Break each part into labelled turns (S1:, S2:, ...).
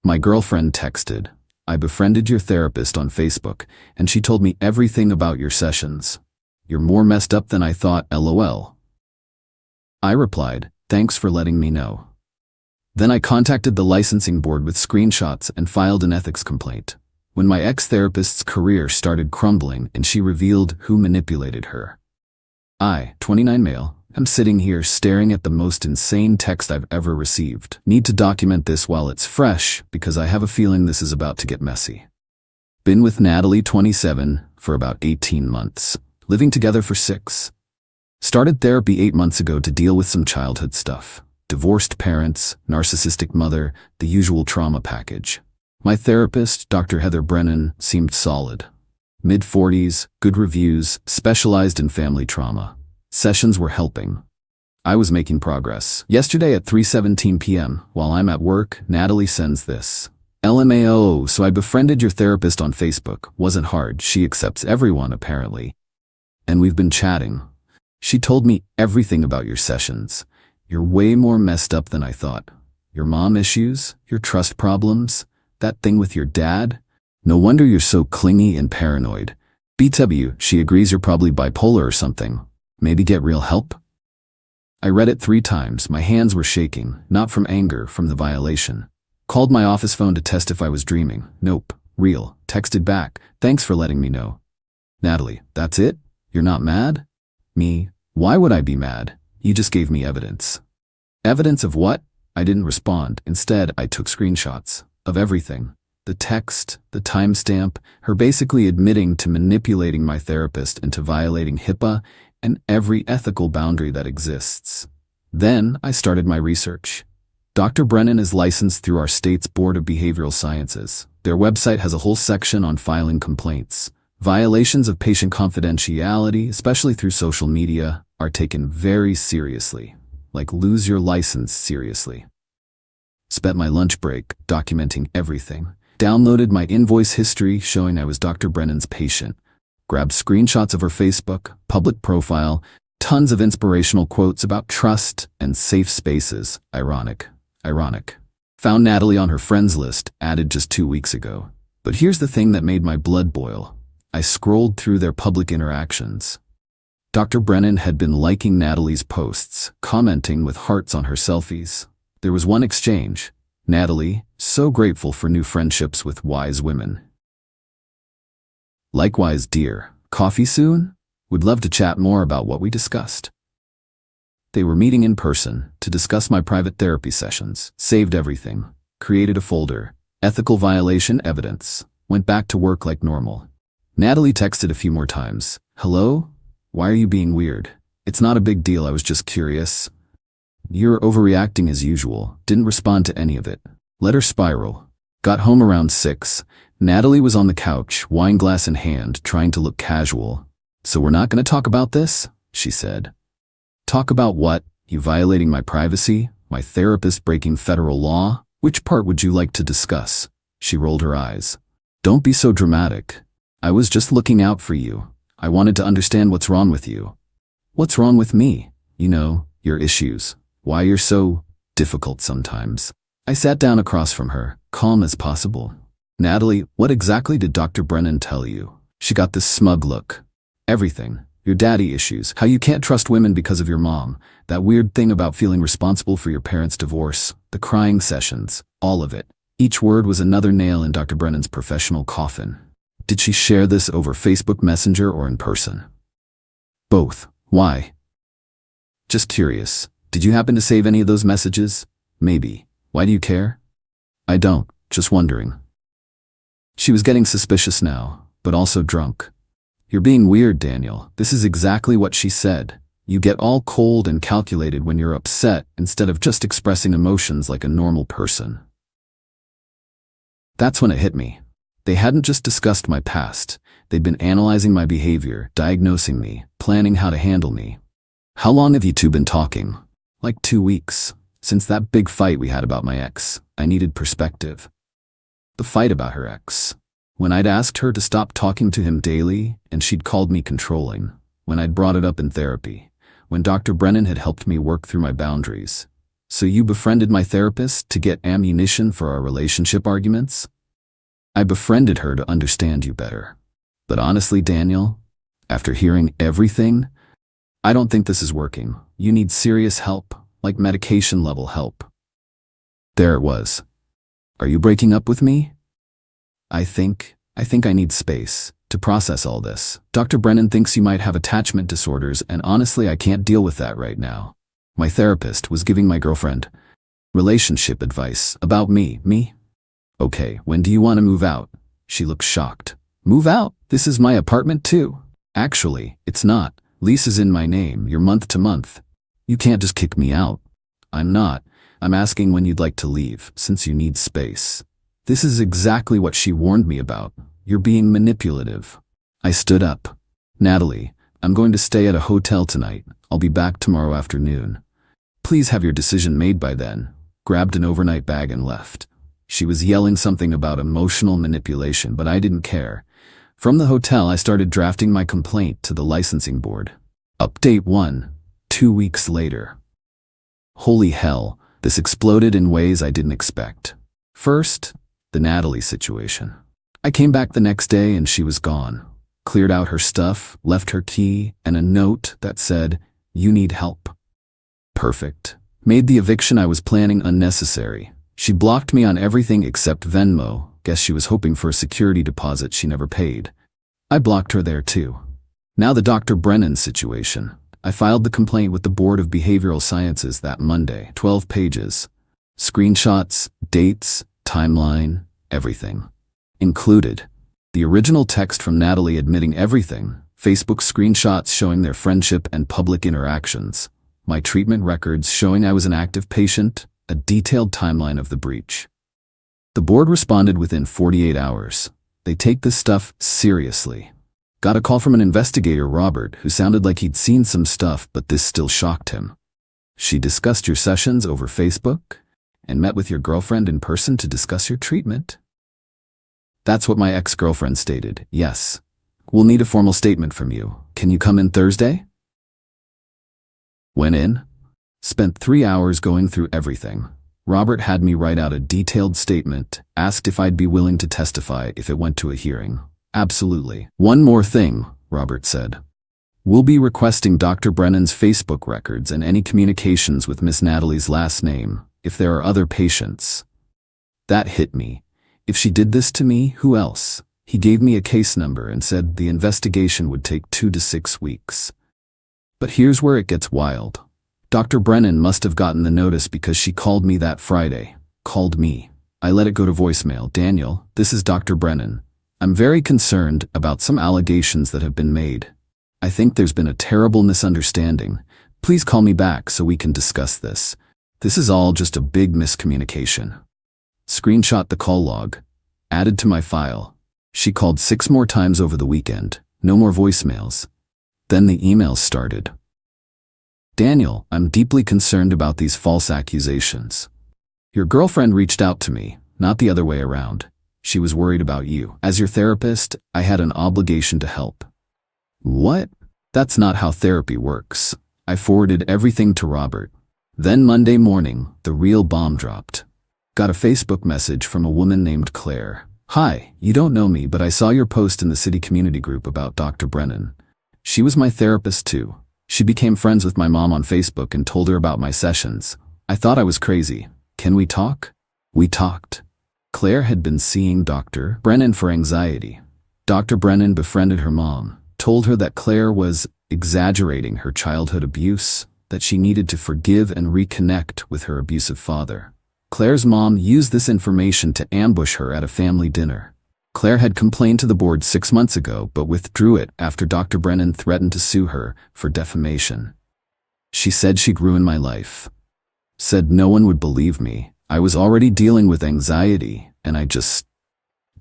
S1: My girlfriend texted, "I befriended your therapist on Facebook, and she told me everything about your sessions. You're more messed up than I thought, LOL." I replied, "Thanks for letting me know." Then I contacted the licensing board with screenshots and filed an ethics complaint. When my ex-therapist's career started crumbling and she revealed who manipulated her. I, 29 male, am sitting here staring at the most insane text I've ever received. Need to document this while it's fresh because I have a feeling this is about to get messy. Been with Natalie, 27, for about 18 months. Living together for 6. Started therapy 8 months ago to deal with some childhood stuff. Divorced parents, narcissistic mother, the usual trauma package. My therapist, Dr. Heather Brennan, seemed solid. Mid-40s, good reviews, specialized in family trauma. Sessions were helping. I was making progress. Yesterday at 3:17 p.m., while I'm at work, Natalie sends this. LMAO, so I befriended your therapist on Facebook. Wasn't hard. She accepts everyone, apparently. And we've been chatting. She told me everything about your sessions. You're way more messed up than I thought. Your mom issues, your trust problems, that thing with your dad. No wonder you're so clingy and paranoid. BW, she agrees you're probably bipolar or something. Maybe get real help? I read it 3 times. My hands were shaking, not from anger, from the violation. Called my office phone to test if I was dreaming. Nope, real. Texted back, "Thanks for letting me know." Natalie, "That's it? You're not mad?" Me, "Why would I be mad? You just gave me evidence." Evidence of what? I didn't respond. Instead, I took screenshots of everything. The text, the timestamp, her basically admitting to manipulating my therapist into violating HIPAA and every ethical boundary that exists. Then I started my research. Dr. Brennan is licensed through our state's Board of Behavioral Sciences. Their website has a whole section on filing complaints. Violations of patient confidentiality, especially through social media, are taken very seriously. Like lose your license seriously. Spent my lunch break documenting everything. Downloaded my invoice history showing I was Dr. Brennan's patient. Grabbed screenshots of her Facebook, public profile, tons of inspirational quotes about trust and safe spaces. Ironic. Found Natalie on her friends list, added just 2 weeks ago. But here's the thing that made my blood boil. I scrolled through their public interactions. Dr. Brennan had been liking Natalie's posts, commenting with hearts on her selfies. There was one exchange. Natalie, so grateful for new friendships with wise women. Likewise, dear. Coffee soon? Would love to chat more about what we discussed. They were meeting in person to discuss my private therapy sessions. Saved everything. Created a folder. Ethical violation evidence. Went back to work like normal. Natalie texted a few more times. "Hello? Why are you being weird? It's not a big deal, I was just curious." "You're overreacting as usual." Didn't respond to any of it. Let her spiral. Got home around 6. Natalie was on the couch, wine glass in hand, trying to look casual. "So we're not going to talk about this?" she said. "Talk about what? You violating my privacy? My therapist breaking federal law? Which part would you like to discuss?" She rolled her eyes. "Don't be so dramatic. I was just looking out for you. I wanted to understand what's wrong with you." "What's wrong with me?" "You know, your issues. Why you're so difficult sometimes." I sat down across from her, calm as possible. "Natalie, what exactly did Dr. Brennan tell you?" She got this smug look. "Everything. Your daddy issues, how you can't trust women because of your mom, that weird thing about feeling responsible for your parents' divorce, the crying sessions, all of it." Each word was another nail in Dr. Brennan's professional coffin. Did she share this over Facebook Messenger or in person? Both. Why? Just curious. Did you happen to save any of those messages? Maybe. Why do you care? I don't. Just wondering. She was getting suspicious now, but also drunk. "You're being weird, Daniel. This is exactly what she said. You get all cold and calculated when you're upset instead of just expressing emotions like a normal person." That's when it hit me. They hadn't just discussed my past. They'd been analyzing my behavior, diagnosing me, planning how to handle me. "How long have you two been talking?" "Like 2 weeks. Since that big fight we had about my ex. I needed perspective." The fight about her ex. When I'd asked her to stop talking to him daily, and she'd called me controlling. When I'd brought it up in therapy. When Dr. Brennan had helped me work through my boundaries. So you befriended my therapist to get ammunition for our relationship arguments? I befriended her to understand you better. But honestly, Daniel, after hearing everything, I don't think this is working. You need serious help, like medication-level help. There it was. Are you breaking up with me? I think I need space to process all this. Dr. Brennan thinks you might have attachment disorders, and honestly, I can't deal with that right now. My therapist was giving my girlfriend relationship advice about me. Okay, when do you want to move out? She looked shocked. Move out? This is my apartment too. Actually, it's not. Lease is in my name. You're month to month. You can't just kick me out. I'm not. I'm asking when you'd like to leave, since you need space. This is exactly what she warned me about. You're being manipulative. I stood up. Natalie, I'm going to stay at a hotel tonight. I'll be back tomorrow afternoon. Please have your decision made by then. Grabbed an overnight bag and left. She was yelling something about emotional manipulation, but I didn't care. From the hotel, I started drafting my complaint to the licensing board. Update 1. 2 weeks later. Holy hell, this exploded in ways I didn't expect. First, the Natalie situation. I came back the next day and she was gone. Cleared out her stuff, left her key, and a note that said, "You need help." Perfect. Made the eviction I was planning unnecessary. She blocked me on everything except Venmo. Guess she was hoping for a security deposit she never paid. I blocked her there too. Now the Dr. Brennan situation. I filed the complaint with the Board of Behavioral Sciences that Monday, 12 pages. Screenshots, dates, timeline, everything. Included. The original text from Natalie admitting everything, Facebook screenshots showing their friendship and public interactions, my treatment records showing I was an active patient, a detailed timeline of the breach. The board responded within 48 hours. They take this stuff seriously. Got a call from an investigator, Robert, who sounded like he'd seen some stuff, but this still shocked him. She discussed your sessions over Facebook and met with your girlfriend in person to discuss your treatment? That's what my ex-girlfriend stated, yes. We'll need a formal statement from you. Can you come in Thursday? Went in. Spent 3 hours going through everything. Robert had me write out a detailed statement, asked if I'd be willing to testify if it went to a hearing. Absolutely. One more thing, Robert said. We'll be requesting Dr. Brennan's Facebook records and any communications with Miss Natalie's last name, if there are other patients. That hit me. If she did this to me, who else? He gave me a case number and said the investigation would take 2 to 6 weeks. But here's where it gets wild. Dr. Brennan must have gotten the notice because she called me that Friday. Called me. I let it go to voicemail. Daniel, this is Dr. Brennan. I'm very concerned about some allegations that have been made. I think there's been a terrible misunderstanding. Please call me back so we can discuss this. This is all just a big miscommunication. Screenshot the call log. Added to my file. She called 6 more times over the weekend. No more voicemails. Then the emails started. Daniel, I'm deeply concerned about these false accusations. Your girlfriend reached out to me, not the other way around. She was worried about you. As your therapist, I had an obligation to help. What? That's not how therapy works. I forwarded everything to Robert. Then Monday morning, the real bomb dropped. Got a Facebook message from a woman named Claire. Hi, you don't know me, but I saw your post in the city community group about Dr. Brennan. She was my therapist too. She became friends with my mom on Facebook and told her about my sessions. I thought I was crazy. Can we talk? We talked. Claire had been seeing Dr. Brennan for anxiety. Dr. Brennan befriended her mom, told her that Claire was exaggerating her childhood abuse, that she needed to forgive and reconnect with her abusive father. Claire's mom used this information to ambush her at a family dinner. Claire had complained to the board 6 months ago, but withdrew it after Dr. Brennan threatened to sue her for defamation. She said she'd ruin my life. Said no one would believe me. I was already dealing with anxiety, and I just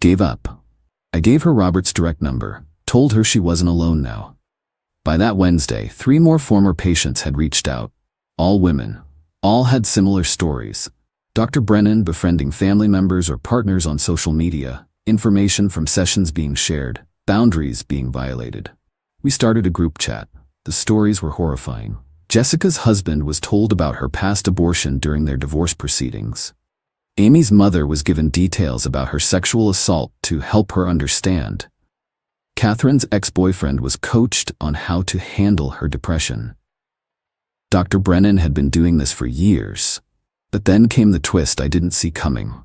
S1: gave up. I gave her Robert's direct number, told her she wasn't alone now. By that Wednesday, 3 more former patients had reached out. All women. All had similar stories. Dr. Brennan befriending family members or partners on social media, information from sessions being shared, boundaries being violated. We started a group chat. The stories were horrifying. Jessica's husband was told about her past abortion during their divorce proceedings. Amy's mother was given details about her sexual assault to help her understand. Catherine's ex-boyfriend was coached on how to handle her depression. Dr. Brennan had been doing this for years. But then came the twist I didn't see coming.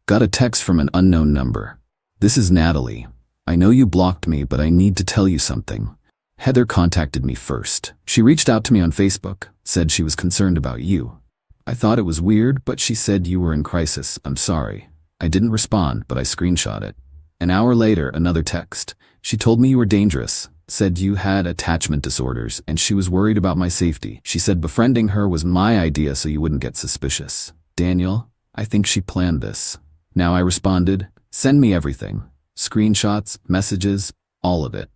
S1: Got a text from an unknown number. "This is Natalie. I know you blocked me, but I need to tell you something. Heather contacted me first. She reached out to me on Facebook, said she was concerned about you. I thought it was weird, but she said you were in crisis. I'm sorry. I didn't respond, but I screenshot it. An hour later, another text. She told me you were dangerous, said you had attachment disorders, and she was worried about my safety. She said befriending her was my idea so you wouldn't get suspicious. Daniel, I think she planned this." Now I responded, "Send me everything. Screenshots, messages, all of it."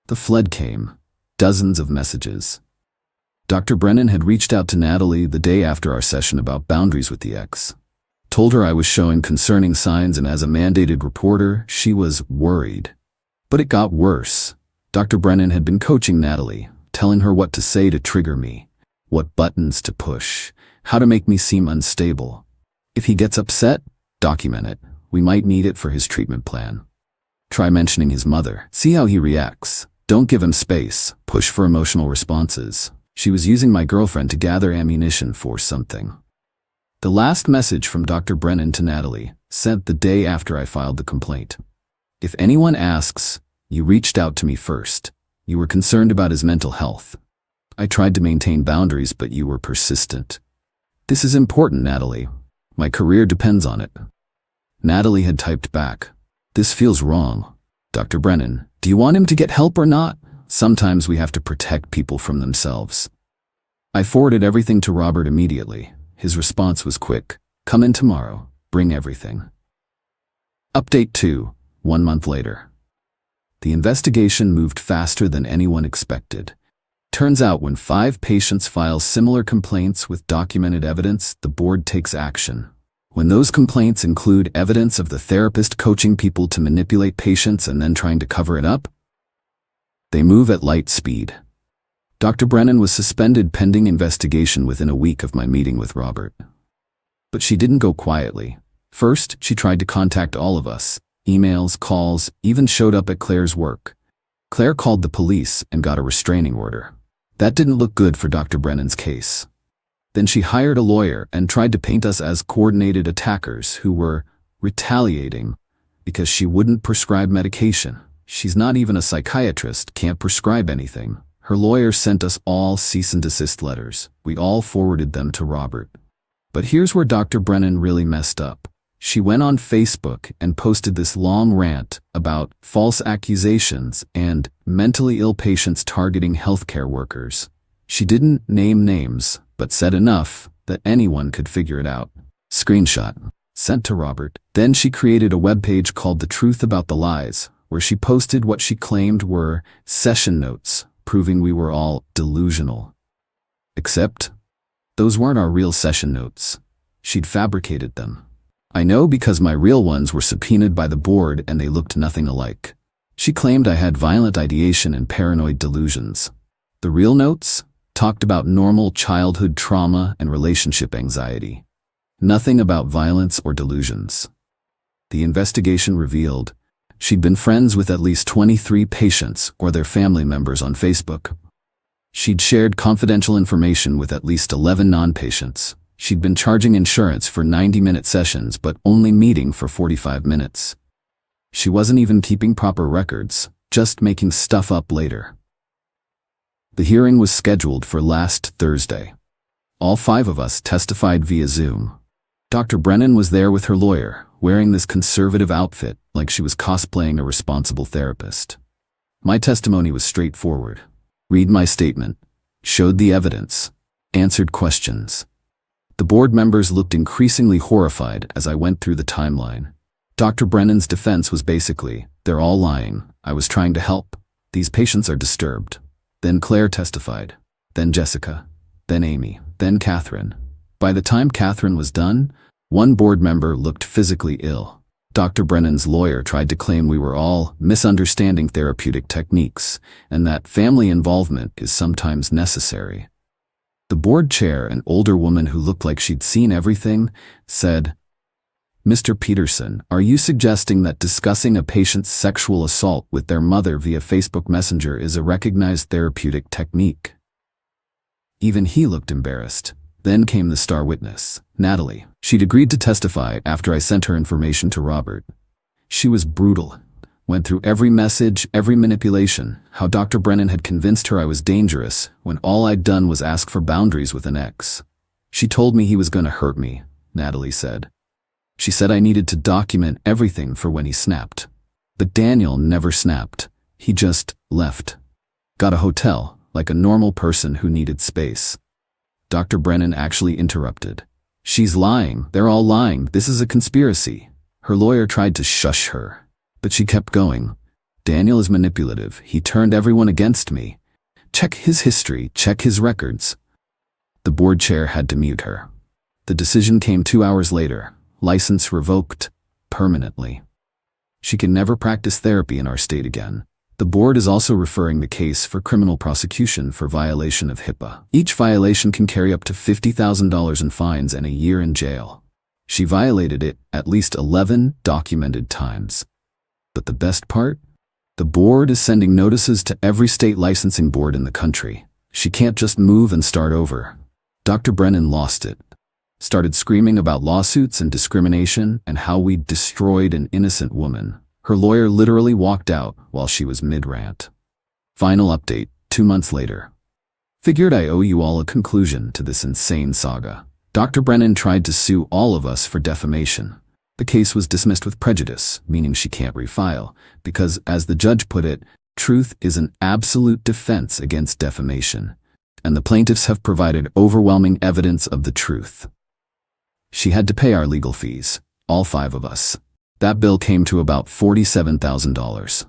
S1: The flood came. Dozens of messages. Dr. Brennan had reached out to Natalie the day after our session about boundaries with the ex. Told her I was showing concerning signs, and as a mandated reporter, she was worried. But it got worse. Dr. Brennan had been coaching Natalie, telling her what to say to trigger me, what buttons to push, how to make me seem unstable. If he gets upset, document it. We might need it for his treatment plan. Try mentioning his mother. See how he reacts. Don't give him space. Push for emotional responses. She was using my girlfriend to gather ammunition for something. The last message from Dr. Brennan to Natalie, sent the day after I filed the complaint. "If anyone asks, you reached out to me first. You were concerned about his mental health. I tried to maintain boundaries, but you were persistent. This is important, Natalie. My career depends on it." Natalie had typed back, "This feels wrong. Dr. Brennan, do you want him to get help or not? Sometimes we have to protect people from themselves." I forwarded everything to Robert immediately. His response was quick. "Come in tomorrow. Bring everything." Update 2, 1 month later. The investigation moved faster than anyone expected. Turns out when 5 patients file similar complaints with documented evidence, the board takes action. When those complaints include evidence of the therapist coaching people to manipulate patients and then trying to cover it up, they move at light speed. Dr. Brennan was suspended pending investigation within a week of my meeting with Robert. But she didn't go quietly. First, she tried to contact all of us. Emails, calls, even showed up at Claire's work. Claire called the police and got a restraining order. That didn't look good for Dr. Brennan's case. Then she hired a lawyer and tried to paint us as coordinated attackers who were retaliating because she wouldn't prescribe medication. She's not even a psychiatrist, can't prescribe anything. Her lawyer sent us all cease and desist letters. We all forwarded them to Robert. But here's where Dr. Brennan really messed up. She went on Facebook and posted this long rant about false accusations and mentally ill patients targeting healthcare workers. She didn't name names, but said enough that anyone could figure it out. Screenshot. Sent to Robert. Then she created a webpage called The Truth About the Lies, where she posted what she claimed were session notes, proving we were all delusional. Except, those weren't our real session notes. She'd fabricated them. I know because my real ones were subpoenaed by the board and they looked nothing alike. She claimed I had violent ideation and paranoid delusions. The real notes talked about normal childhood trauma and relationship anxiety. Nothing about violence or delusions. The investigation revealed she'd been friends with at least 23 patients or their family members on Facebook. She'd shared confidential information with at least 11 non-patients. She'd been charging insurance for 90-minute sessions but only meeting for 45 minutes. She wasn't even keeping proper records, just making stuff up later. The hearing was scheduled for last Thursday. All 5 of us testified via Zoom. Dr. Brennan was there with her lawyer, wearing this conservative outfit like she was cosplaying a responsible therapist. My testimony was straightforward. Read my statement, showed the evidence, answered questions. The board members looked increasingly horrified as I went through the timeline. Dr. Brennan's defense was basically, "They're all lying. I was trying to help. These patients are disturbed." Then Claire testified. Then Jessica. Then Amy. Then Catherine. By the time Catherine was done, one board member looked physically ill. Dr. Brennan's lawyer tried to claim we were all misunderstanding therapeutic techniques and that family involvement is sometimes necessary. The board chair, an older woman who looked like she'd seen everything, said, "Mr. Peterson, are you suggesting that discussing a patient's sexual assault with their mother via Facebook Messenger is a recognized therapeutic technique?" Even he looked embarrassed. Then came the star witness, Natalie. She'd agreed to testify after I sent her information to Robert. She was brutal. Went through every message, every manipulation, how Dr. Brennan had convinced her I was dangerous when all I'd done was ask for boundaries with an ex. She told me he was going to hurt me, Natalie said. She said I needed to document everything for when he snapped. But Daniel never snapped. He just left. Got a hotel, like a normal person who needed space. Dr. Brennan actually interrupted. "She's lying. They're all lying. This is a conspiracy." Her lawyer tried to shush her, but she kept going. "Daniel is manipulative. He turned everyone against me. Check his history. Check his records." The board chair had to mute her. The decision came 2 hours later. License revoked permanently. She can never practice therapy in our state again. The board is also referring the case for criminal prosecution for violation of HIPAA. Each violation can carry up to $50,000 in fines and a year in jail. She violated it at least 11 documented times. But the best part? The board is sending notices to every state licensing board in the country. She can't just move and start over. Dr. Brennan lost it. Started screaming about lawsuits and discrimination and how we'd destroyed an innocent woman. Her lawyer literally walked out while she was mid-rant. Final update, 2 months later. Figured I owe you all a conclusion to this insane saga. Dr. Brennan tried to sue all of us for defamation. The case was dismissed with prejudice, meaning she can't refile, because, as the judge put it, truth is an absolute defense against defamation, and the plaintiffs have provided overwhelming evidence of the truth. She had to pay our legal fees, all 5 of us. That bill came to about $47,000.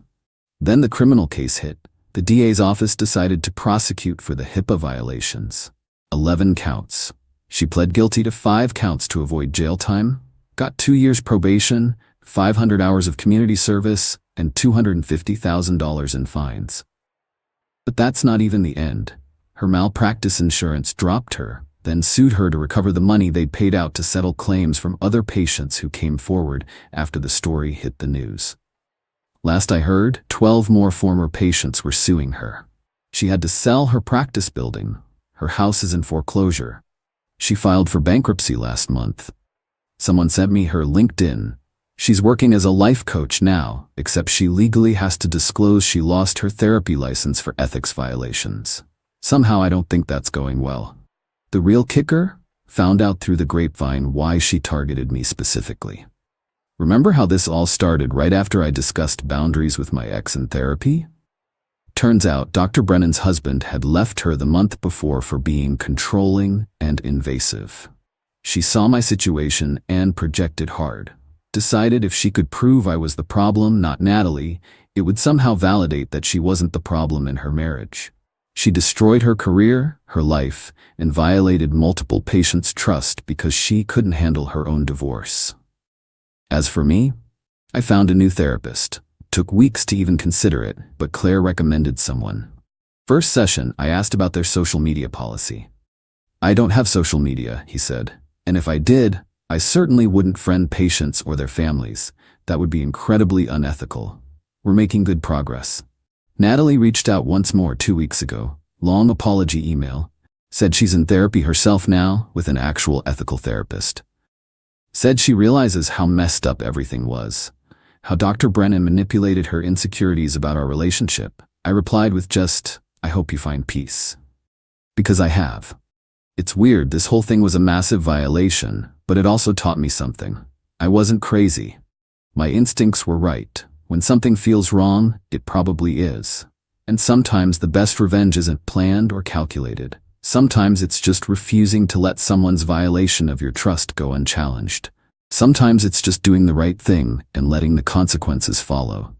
S1: Then the criminal case hit. The DA's office decided to prosecute for the HIPAA violations. 11 counts. She pled guilty to 5 counts to avoid jail time, got 2 years probation, 500 hours of community service, and $250,000 in fines. But that's not even the end. Her malpractice insurance dropped her, then sued her to recover the money they'd paid out to settle claims from other patients who came forward after the story hit the news. Last I heard, 12 more former patients were suing her. She had to sell her practice building. Her house is in foreclosure. She filed for bankruptcy last month. Someone sent me her LinkedIn. She's working as a life coach now, except she legally has to disclose she lost her therapy license for ethics violations. Somehow I don't think that's going well. The real kicker? Found out through the grapevine why she targeted me specifically. Remember how this all started right after I discussed boundaries with my ex in therapy? Turns out Dr. Brennan's husband had left her the month before for being controlling and invasive. She saw my situation and projected hard. Decided if she could prove I was the problem, not Natalie, it would somehow validate that she wasn't the problem in her marriage. She destroyed her career, her life, and violated multiple patients' trust because she couldn't handle her own divorce. As for me, I found a new therapist. Took weeks to even consider it, but Claire recommended someone. First session, I asked about their social media policy. "I don't have social media," he said, "and if I did, I certainly wouldn't friend patients or their families. That would be incredibly unethical. We're making good progress." Natalie reached out once more 2 weeks ago. Long apology email. Said she's in therapy herself now with an actual ethical therapist. Said she realizes how messed up everything was. How Dr. Brennan manipulated her insecurities about our relationship. I replied with just, "I hope you find peace." Because I have. It's weird, this whole thing was a massive violation, but it also taught me something. I wasn't crazy. My instincts were right. When something feels wrong, it probably is. And sometimes the best revenge isn't planned or calculated. Sometimes it's just refusing to let someone's violation of your trust go unchallenged. Sometimes it's just doing the right thing and letting the consequences follow.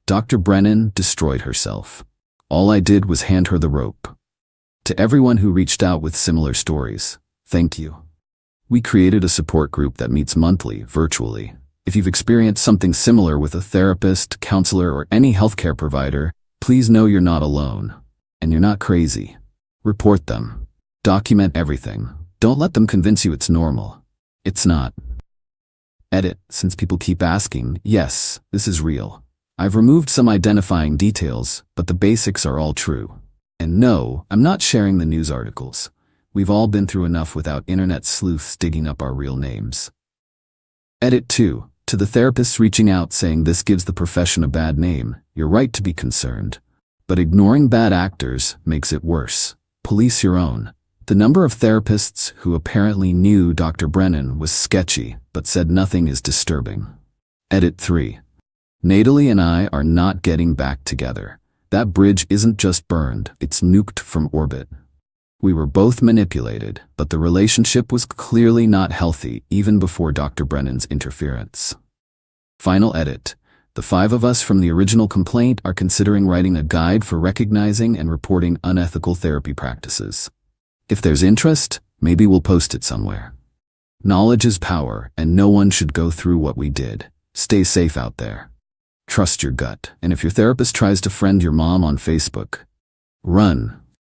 S1: Dr. Brennan destroyed herself. All I did was hand her the rope. To everyone who reached out with similar stories, thank you. We created a support group that meets monthly, virtually. If you've experienced something similar with a therapist, counselor, or any healthcare provider, please know you're not alone. And you're not crazy. Report them. Document everything. Don't let them convince you it's normal. It's not. Edit, since people keep asking, yes, this is real. I've removed some identifying details, but the basics are all true. And no, I'm not sharing the news articles. We've all been through enough without internet sleuths digging up our real names. Edit 2. To the therapists reaching out saying this gives the profession a bad name, you're right to be concerned. But ignoring bad actors makes it worse. Police your own. The number of therapists who apparently knew Dr. Brennan was sketchy, but said nothing is disturbing. Edit 3. Natalie and I are not getting back together. That bridge isn't just burned, it's nuked from orbit. We were both manipulated, but the relationship was clearly not healthy even before Dr. Brennan's interference. Final edit. The 5 of us from the original complaint are considering writing a guide for recognizing and reporting unethical therapy practices. If there's interest, maybe we'll post it somewhere. Knowledge is power, and no one should go through what we did. Stay safe out there. Trust your gut, and if your therapist tries to friend your mom on Facebook, run.